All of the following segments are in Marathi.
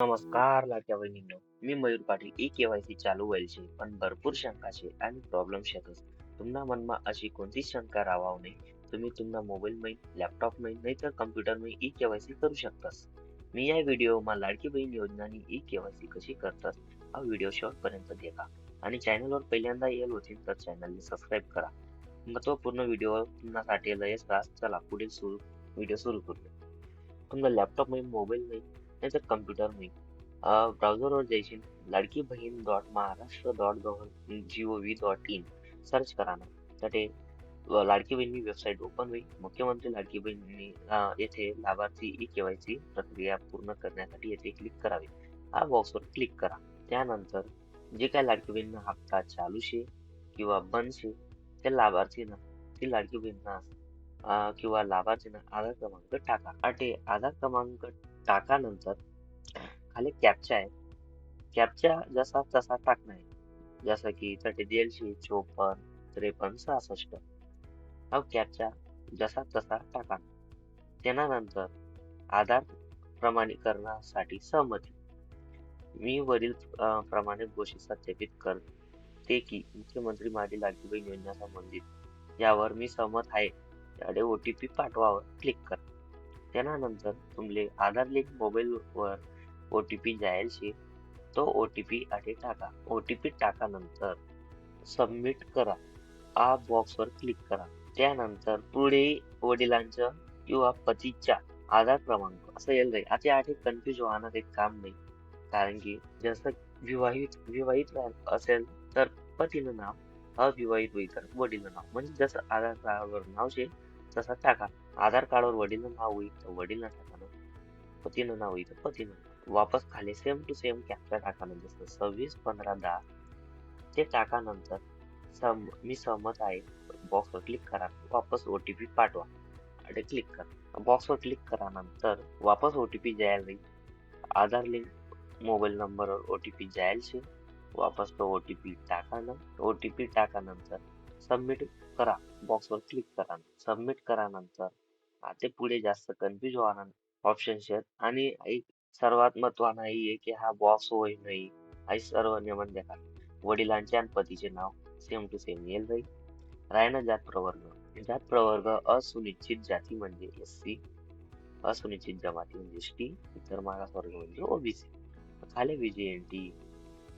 नमस्कार लाडक्या बहिणींनो, मी मयूर पाटील. ई-केवायसी चालू व्हायला शे पण भरपूर शंका शे आणि प्रॉब्लेम शेतस. तुमना मनमा अशी कोणतीच शंका राहावं नाही. तुम्ही तुमना मोबाईल मै, लॅपटॉप मै, नाहीतर कम्प्युटर मै ई-केवायसी करू शकतास. मी या व्हिडिओ मा लाडकी बहीण योजनानी ई-केवायसी कशी करतात हा व्हिडिओ शेवटपर्यंत देखा आणि चॅनलवर पहिल्यांदा येल होतील तर चॅनलने सबस्क्राईब करा. महत्त्वपूर्ण व्हिडिओ तुमच्यासाठी लयच रास. चला पुढील व्हिडिओ सुरू करूया. तुमचा लॅपटॉप मै, मोबाईल मै, नाहीतर कम्प्युटर मै ब्राउझरवर जायची लाडकी बहीण .महाराष्ट्र.gov.in सर्च करा ना. तर ते लाडकी बहिणी वेबसाईट ओपन होईल. मुख्यमंत्री लाडकी बहिणी येथे लाभार्थी ई-केवायसी प्रक्रिया पूर्ण करण्यासाठी येथे क्लिक करावे. हा बॉक्सवर क्लिक करा. त्यानंतर जे काय लाडकी बहिणींना हप्ता चालू शे किंवा बंद शे त्या लाभार्थींना ती लाडकी बहिणींना किंवा लाभार्थींना आधार क्रमांक टाका. आधार क्रमांक टाकानंतर खाली कॅप्चा आहे. कॅप्चा जसा तसा टाकणार आहे. जसं की 83 54 53 66 हा कॅप्चा जसा तसा टाका. त्यानंतर आधार प्रमाणीकरणासाठी सहमती. मी वरील प्रमाणे घोषित सत्यापित करते की मुख्यमंत्री माझी लाडकी बहीण योजना संबंधित यावर मी सहमत आहे. त्याकडे OTP पाठवावर क्लिक करा. त्यानंतर तुमले आधार लिंक मोबाईलवर OTP जाईल शे तो OTP आधी टाका. OTP टाकानंतर सबमिट करा. आ बॉक्सवर क्लिक करा. त्यानंतर पुढे वडिलांच्या किंवा पतीच्या आधार क्रमांक असं येईल जाईल. आता आधी कन्फ्युज होण्यात एक काम नाही. कारण की जसं विवाहित असेल तर पतीनं नाव, अविवाहित होईल तर वडीलनं नाव. म्हणजे जसं आधार कार्डावर नाव शे तसं टाका. आधार कार्डावर वडीलनं नाव होईल तर वडीलनं टाका ना. पतीनं नाव होईल तर पतीनं. वापस खाली सेम टू सेम कॅप्चा टाका ना. जसं 26 15 10 ते टाकानंतर मी सहमत आहे बॉक्सवर क्लिक करा. वापस OTP पाठवा आणि क्लिक करा. बॉक्सवर क्लिक करा नंतर वापस OTP जायला नाही. आधार लिंक मोबाईल नंबरवर OTP जायला शे. वापस तो OTP टाका ना. OTP टाकानंतर सबमिट करा. बॉक्सवर क्लिक करा. सबमिट करा नंतर आता पुढे जास्त कन्फ्युज होणार ऑप्शन आहेत आणि एक सर्वात महत्त्वाचं आहे की हा बॉक्स होय नाही. आई सर्व नियमन देखा. वडिलांचे आणि पतीचे नाव सेम टू सेम येईल जाईल. रायना जात प्रवर्ग. जात प्रवर्ग असुनिश्चित जाती म्हणजे SC, असुनिश्चित जमाती म्हणजे ST, इतर मागासवर्ग म्हणजे OBC. खाली VJNT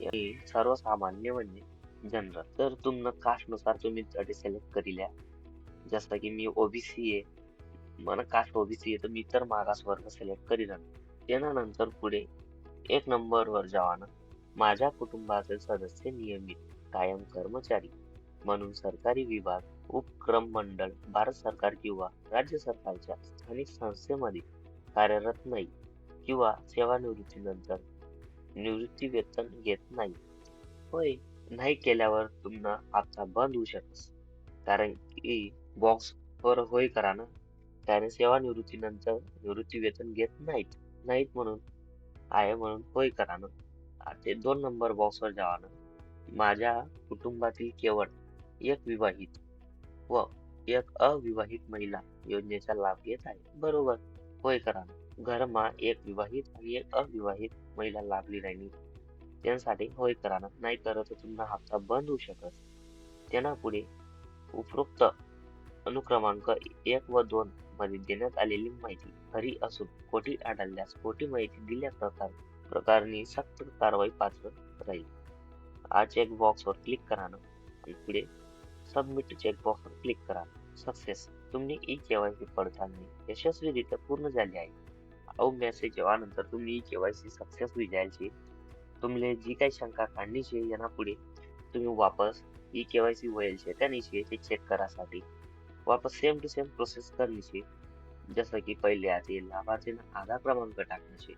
हे सर्वसामान्य म्हणजे जनरल. तर तुमनं कास्ट नुसार तुम्ही सिलेक्ट करील्या. जसं की मी OBC आहे. मला कास्ट OBC आहे तर मी तर मागासवर्ग सिलेक्ट करीन. त्यानंतर पुढे 1 नंबरवर जावानं माझ्या कुटुंबातील सदस्य नियमित कायम कर्मचारी म्हणून सरकारी विभाग, उपक्रम मंडळ, भारत सरकार किंवा राज्य सरकारच्या स्थानिक संस्थेमध्ये कार्यरत नाही किंवा सेवानिवृत्तीनंतर निवृत्ती वेतन घेत नाही. होय नाही केल्यावर तुमना हप्ता बंद होऊ शकस. कारण की बॉक्स वर होय करा ना. कारण सेवानिवृत्तीनंतर निवृत्ती वेतन घेत नाहीत म्हणून आहे म्हणून होय करा ना. ते 2 नंबर बॉक्सवर जावा ना. माझ्या कुटुंबातील केवळ एक विवाहित व एक अविवाहित महिला योजनेचा लाभ घेत आहे. बरोबर होय करा ना. घरमा एक विवाहित आणि एक अविवाहित महिला लाभली नाही त्यांसाठी होय करा ना. नाही करत तर तुमचा हप्ता बंद होऊ शकत. त्यांना पुढे उपरोक्त अनुक्रमांक 1 व 2 मध्ये देण्यात आलेली माहिती खरी असून खोटी आढळल्यास खोटी माहिती दिल्या प्रकारनी सक्त कारवाई पात्र राहील. हा चेक बॉक्सवर क्लिक करा ना आणि पुढे सबमिट चेक बॉक्सवर क्लिक करा. सक्सेस. तुमची ई-केवायसी पडताळणी यशस्वीरित्या पूर्ण झाली आहे. मेसेज जेव्हानंतर तुम्ही ई-केवायसी सक्सेसफुल जायची. तुमले जी काही शंका काढणीची यांना पुढे तुम्ही वापस ई-केवायसी होईल शे त्यानिशी ते चेक करासाठी वापस सेम टू सेम प्रोसेस करण्याची. जसं की पहिले आधी लाभार्थींना आधार क्रमांक टाकण्याची.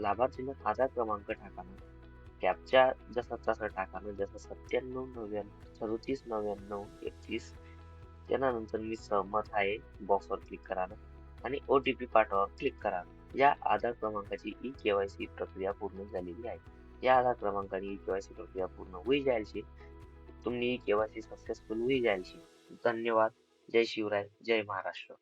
लाभार्थींना आधार क्रमांक टाकाना. कॅप्चा जसा तसा टाकाना. जसं 97 99 37 99 31. त्यानंतर मी सहमत आहे बॉक्सवर क्लिक करा ना आणि OTP पाठवा क्लिक करा. या आधार क्रमांकाची ई-केवायसी प्रक्रिया पूर्ण झालेली आहे. या आधार क्रमांकाने ई-केवायसी प्रक्रिया पूर्ण होई जायची. तुम्ही ई-केवायसी सक्सेसफुल होई जायची. धन्यवाद. जय शिवराय. जय महाराष्ट्र.